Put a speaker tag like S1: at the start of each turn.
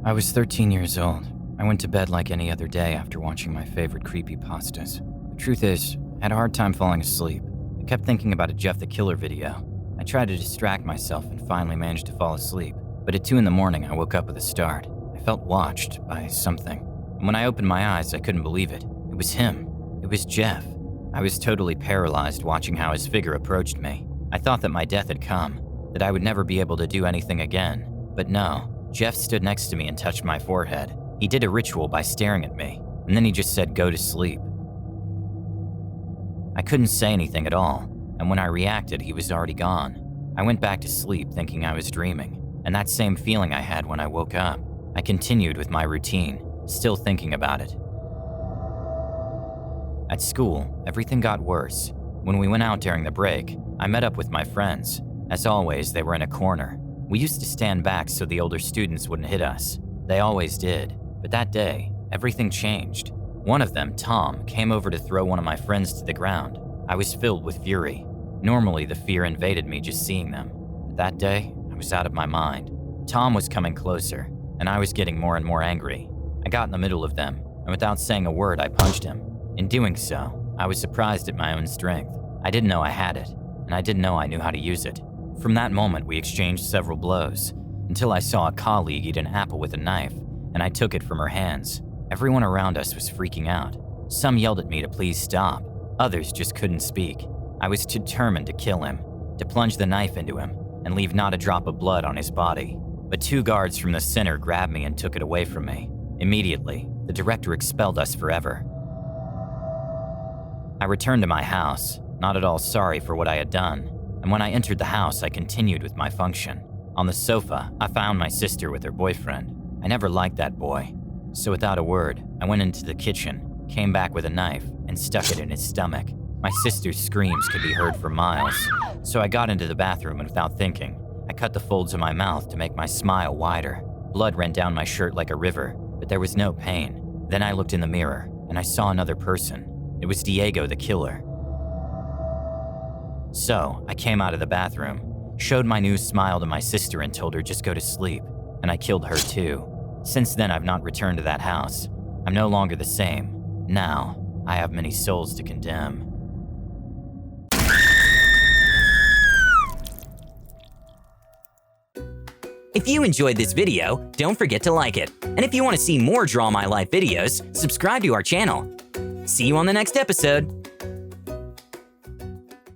S1: I was 13 years old. I went to bed like any other day after watching my favorite creepypastas. The truth is, I had a hard time falling asleep. I kept thinking about a Jeff the Killer video. I tried to distract myself and finally managed to fall asleep. But at 2 in the morning, I woke up with a start. I felt watched by something. And when I opened my eyes, I couldn't believe it. It was him. It was Jeff. I was totally paralyzed watching how his figure approached me. I thought that my death had come, that I would never be able to do anything again. But no, Jeff stood next to me and touched my forehead. He did a ritual by staring at me, and then he just said, "Go to sleep." I couldn't say anything at all, and when I reacted, he was already gone. I went back to sleep thinking I was dreaming, and that same feeling I had when I woke up. I continued with my routine, still thinking about it. At school, everything got worse. When we went out during the break, I met up with my friends. As always, they were in a corner. We used to stand back so the older students wouldn't hit us. They always did. But that day, everything changed. One of them, Tom, came over to throw one of my friends to the ground. I was filled with fury. Normally, the fear invaded me just seeing them. But that day, I was out of my mind. Tom was coming closer, and I was getting more and more angry. I got in the middle of them, and without saying a word, I punched him. In doing so, I was surprised at my own strength. I didn't know I had it, and I didn't know I knew how to use it. From that moment, we exchanged several blows, until I saw a colleague eat an apple with a knife, and I took it from her hands. Everyone around us was freaking out. Some yelled at me to please stop. Others just couldn't speak. I was determined to kill him, to plunge the knife into him, and leave not a drop of blood on his body. But 2 guards from the center grabbed me and took it away from me. Immediately, the director expelled us forever. I returned to my house, not at all sorry for what I had done, and when I entered the house, I continued with my function. On the sofa, I found my sister with her boyfriend. I never liked that boy, so without a word, I went into the kitchen, came back with a knife, and stuck it in his stomach. My sister's screams could be heard for miles, so I got into the bathroom and without thinking, I cut the folds of my mouth to make my smile wider. Blood ran down my shirt like a river, but there was no pain. Then I looked in the mirror, and I saw another person. It was Diego the killer. So, I came out of the bathroom, showed my new smile to my sister and told her just go to sleep, and I killed her too. Since then, I've not returned to that house. I'm no longer the same. Now, I have many souls to condemn.
S2: If you enjoyed this video, don't forget to like it. And if you want to see more Draw My Life videos, subscribe to our channel. See you on the next episode.